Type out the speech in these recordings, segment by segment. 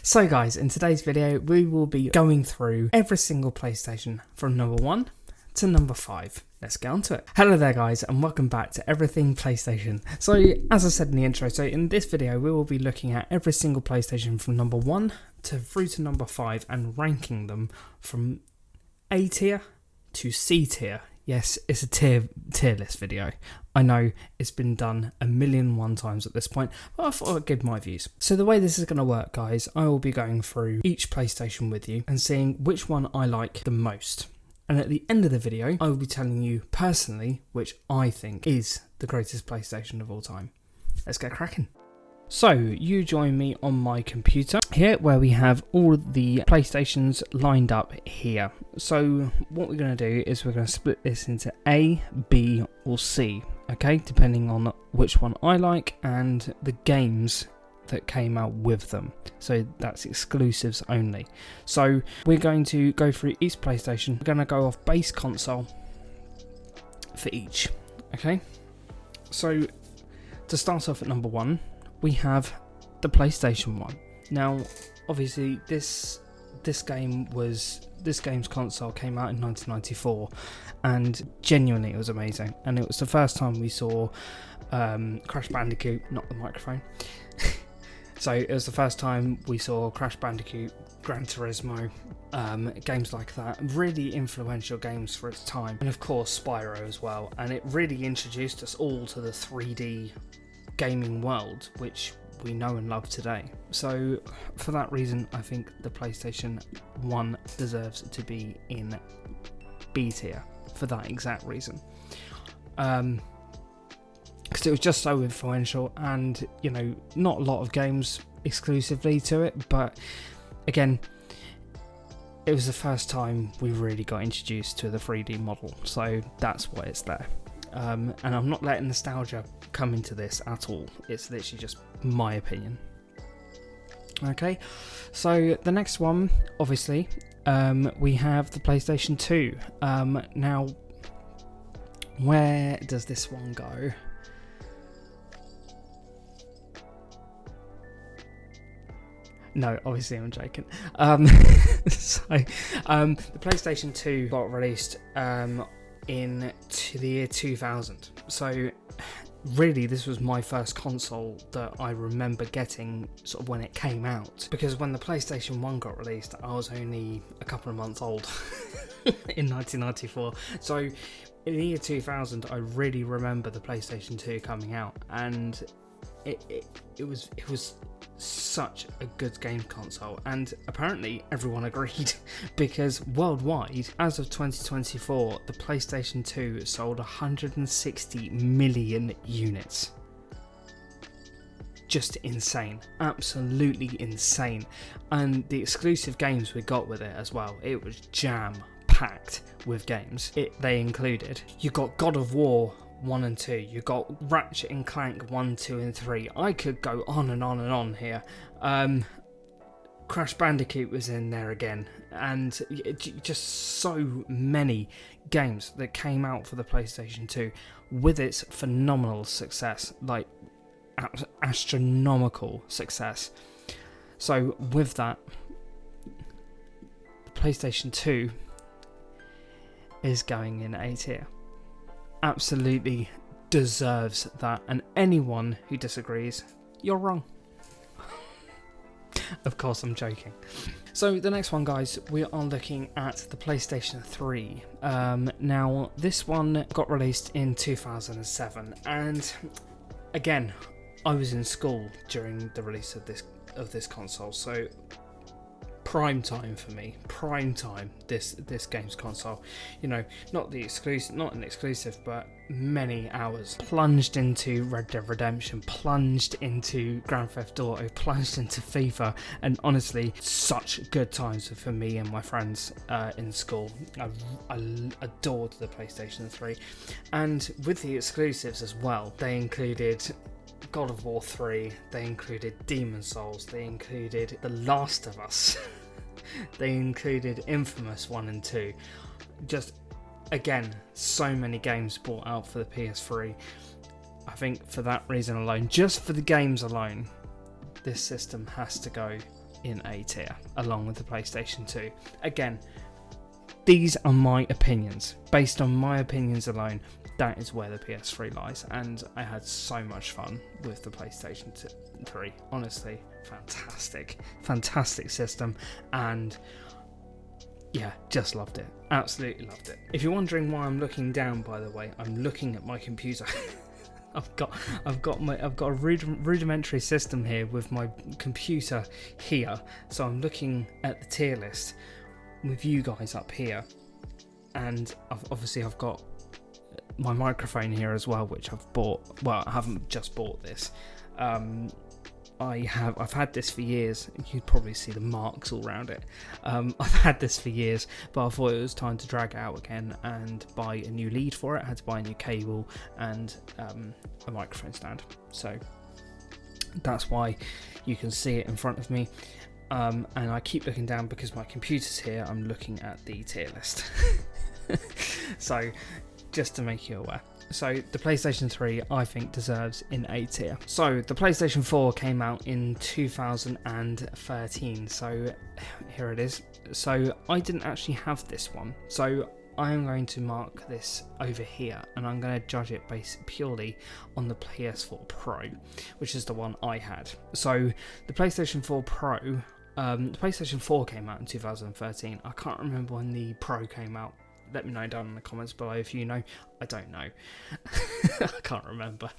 So guys, in today's video we will be going through every single PlayStation from number 1 to number 5. Let's get on to it. Hello there guys and welcome back to Everything PlayStation. So as I said in the intro, so in this video we will be looking at every single PlayStation from number 1 through to number 5 and ranking them from A tier to C tier. Yes, it's a tier list video. I know it's been done a million one times at this point, but I thought I'd give my views. So the way this is going to work, guys, I will be going through each PlayStation with you and seeing which one I like the most. And at the end of the video, I will be telling you personally which I think is the greatest PlayStation of all time. Let's get cracking. So you join me on my computer here where we have all the PlayStations lined up here. So what we're going to do is we're going to split this into A, B or C, okay, depending on which one I like and the games that came out with them. So that's exclusives only. So we're going to go through each PlayStation. We're going to go off base console for each, okay. So to start off at number 1, we have the PlayStation 1. Now, obviously, this game's console came out in 1994, and genuinely it was amazing. And it was the first time we saw Crash Bandicoot, not the microphone. So it was the first time we saw Crash Bandicoot, Gran Turismo, games like that. Really influential games for its time, and of course Spyro as well. And it really introduced us all to the 3D gaming world, which we know and love today. So for that reason, I think the PlayStation 1 deserves to be in B tier for that exact reason. Because it was just so influential, and you know, not a lot of games exclusively to it, but again, it was the first time we really got introduced to the 3D model, so that's why it's there. And I'm not letting nostalgia come into this at all. It's literally just my opinion. Okay, so the next one, obviously, we have the PlayStation 2. Now, where does this one go? No, obviously I'm joking. The PlayStation 2 got released in the year 2000. So really this was my first console that I remember getting sort of when it came out, because when the PlayStation 1 got released I was only a couple of months old in 1994. So in the year 2000 I really remember the PlayStation 2 coming out, and it was such a good game console, and apparently everyone agreed, because worldwide, as of 2024, the PlayStation 2 sold 160 million units. Just insane, absolutely insane. And the exclusive games we got with it as well, it was jam packed with games. They included, you got God of War 1 and 2, you got Ratchet and Clank 1, 2 and 3. I could go on and on and on here. Crash Bandicoot was in there again, and just so many games that came out for the PlayStation 2 with its phenomenal success, like astronomical success. So with that, the PlayStation 2 is going in A tier. Absolutely deserves that, and anyone who disagrees, you're wrong. Of course I'm joking. So the next one, guys, we are looking at the PlayStation 3. Now this one got released in 2007, and again, I was in school during the release of this console, so prime time for me, this game's console. You know, not an exclusive, but many hours plunged into Red Dead Redemption, plunged into Grand Theft Auto, plunged into FIFA, and honestly, such good times for me and my friends in school. I adored the PlayStation 3, and with the exclusives as well, they included God of War 3, they included Demon's Souls, they included The Last of Us, they included Infamous 1 and 2. Just, again, so many games brought out for the PS3. I think for that reason alone, just for the games alone, this system has to go in A tier, along with the PlayStation 2. Again, these are my opinions. Based on my opinions alone, that is where the PS3 lies, and I had so much fun with the PlayStation 3. Honestly, fantastic system, and yeah, just loved it. Absolutely loved it. If you're wondering why I'm looking down, by the way, I'm looking at my computer. I've got a rudimentary system here with my computer here, so I'm looking at the tier list with you guys up here, and I've got my microphone here as well, which I've bought. Well, I haven't just bought this. I've had this for years. You'd probably see the marks all around it. I've had this for years, but I thought it was time to drag it out again and buy a new lead for it. I had to buy a new cable and a microphone stand. So that's why you can see it in front of me. And I keep looking down because my computer's here. I'm looking at the tier list. So just to make you aware. So the PlayStation 3, I think, deserves in A tier. So the PlayStation 4 came out in 2013. So here it is. So I didn't actually have this one. So I am going to mark this over here, and I'm going to judge it based purely on the PS4 Pro, which is the one I had. So the PlayStation 4 Pro, the PlayStation 4 came out in 2013. I can't remember when the Pro came out. Let me know down in the comments below if you know. I don't know. I can't remember.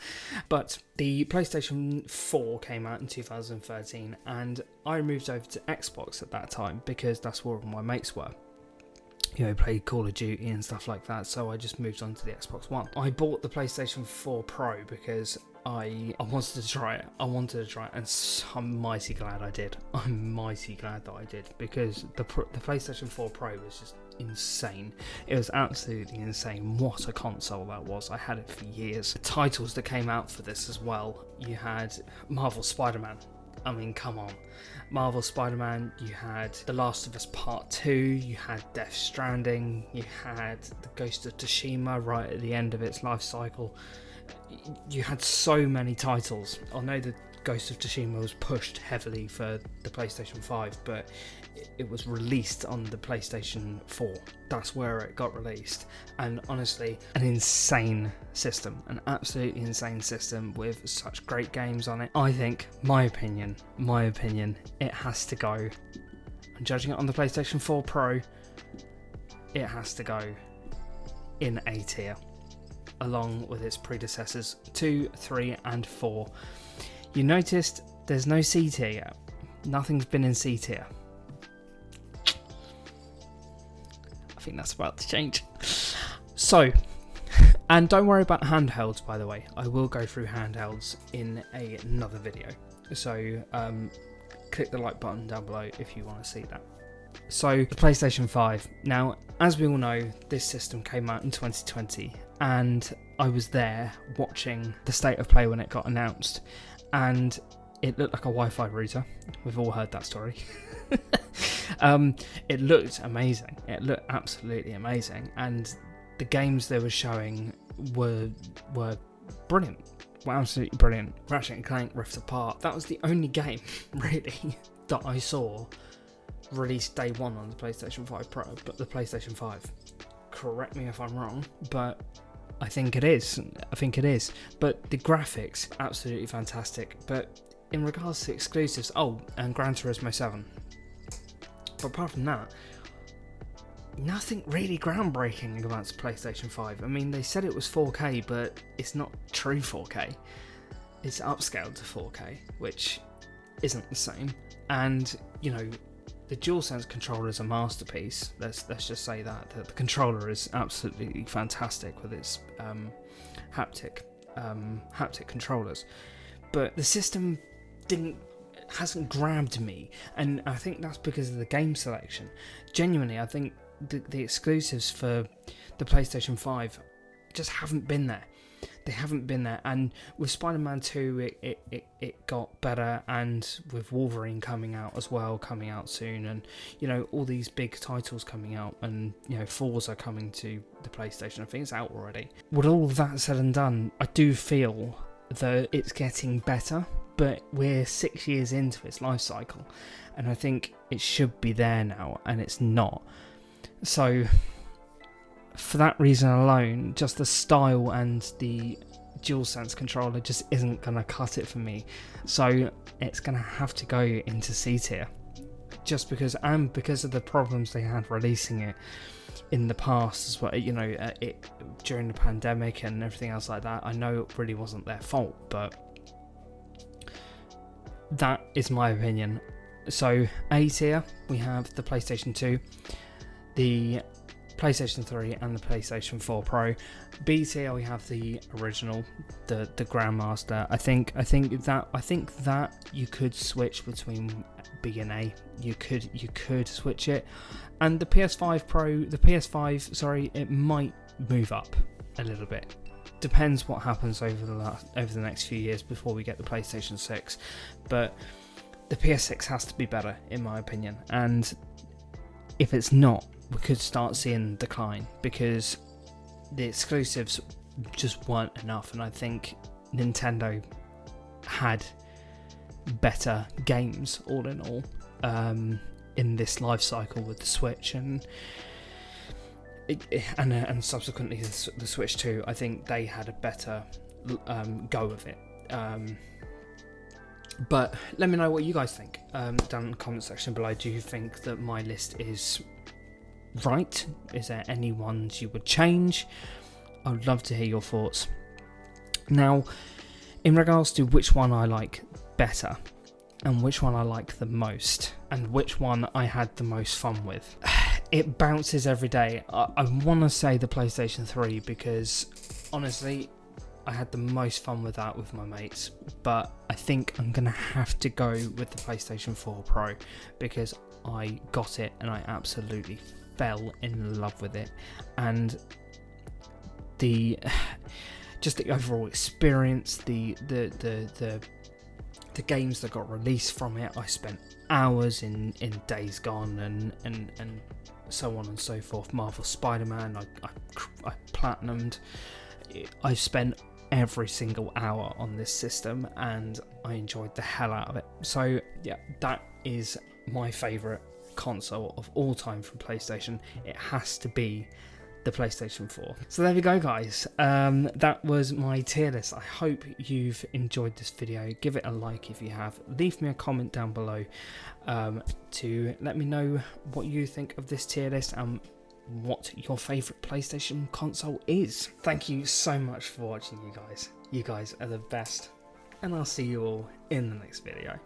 But the PlayStation 4 came out in 2013, and I moved over to Xbox at that time because that's where all my mates were. You know, played Call of Duty and stuff like that, so I just moved on to the Xbox One. I bought the PlayStation 4 Pro because I wanted to try it. And so I'm mighty glad I did. I'm mighty glad that I did, because the PlayStation 4 Pro was just insane. It was absolutely insane. What a console that was. I had it for years. The titles that came out for this as well. You had Marvel Spider-Man. I mean, come on. Marvel Spider-Man, you had The Last of Us Part 2, you had Death Stranding, you had The Ghost of Tsushima right at the end of its life cycle. You had so many titles. I know the Ghost of Tsushima was pushed heavily for the PlayStation 5, but it was released on the PlayStation 4. That's where it got released. And honestly, an insane system, an absolutely insane system with such great games on it. I think, my opinion, it has to go. I'm judging it on the PlayStation 4 Pro. It has to go in A tier, along with its predecessors 2, 3, and 4. You noticed there's no C tier yet. Nothing's been in C tier. I think that's about to change. So, and don't worry about handhelds, by the way. I will go through handhelds in another video. So, click the like button down below if you want to see that. So, the PlayStation 5. Now, as we all know, this system came out in 2020, and I was there watching the state of play when it got announced, and it looked like a Wi-Fi router. We've all heard that story. It looked amazing. It looked absolutely amazing, and the games they were showing were brilliant. Were absolutely brilliant. Ratchet & Clank Rift Apart. That was the only game, really, that I saw released day one on the PlayStation 5 Pro, but the PlayStation 5. Correct me if I'm wrong, but I think it is. But the graphics, absolutely fantastic. But in regards to exclusives, and Gran Turismo 7. But apart from that, nothing really groundbreaking about the PlayStation 5. I mean, they said it was 4K, but it's not true 4K. It's upscaled to 4K, which isn't the same. And, you know, the DualSense controller is a masterpiece. Let's just say that. The controller is absolutely fantastic with its haptic controllers. But the system hasn't grabbed me, and I think that's because of the game selection. Genuinely, I think the exclusives for the PlayStation 5 just haven't been there. They haven't been there, and with Spider-Man 2 it got better, and with Wolverine coming out soon, and you know, all these big titles coming out, and you know, Forza coming to the PlayStation. I think it's out already. With all of that said and done, I do feel that it's getting better, but we're 6 years into its life cycle, and I think it should be there now, and it's not. So for that reason alone, just the style and the DualSense controller just isn't going to cut it for me. So it's going to have to go into C tier, just because of the problems they had releasing it in the past as well, you know, during the pandemic and everything else like that. I know it really wasn't their fault, but that is my opinion. So A tier, we have the PlayStation 2, the PlayStation 3 and the PlayStation 4 Pro. B tier, we have the original, the Grandmaster. I think that you could switch between B and A. You could switch it, and the PS5, sorry, it might move up a little bit. Depends what happens over the next few years before we get the PlayStation 6, but the PS6 has to be better in my opinion, and if it's not, we could start seeing decline because the exclusives just weren't enough, and I think Nintendo had better games all in all in this life cycle with the Switch and subsequently the Switch 2. I think they had a better go of it. But let me know what you guys think down in the comment section below. Do you think that my list is right? Is there any ones you would change? I would love to hear your thoughts. Now, in regards to which one I like better and which one I like the most and which one I had the most fun with, it bounces every day. I want to say the PlayStation 3 because honestly I had the most fun with that with my mates, but I think I'm gonna have to go with the PlayStation 4 Pro because I got it and I absolutely fell in love with it, and the overall experience, the games that got released from it. I spent hours in Days Gone and so on and so forth. Marvel Spider-Man, I platinumed. I spent every single hour on this system and I enjoyed the hell out of it. So yeah, that is my favourite console of all time from PlayStation. It has to be the PlayStation 4. So there we go, guys. That was my tier list. I hope you've enjoyed this video. Give it a like if you have. Leave me a comment down below to let me know what you think of this tier list and what your favourite PlayStation console is. Thank you so much for watching, you guys. You guys are the best, and I'll see you all in the next video.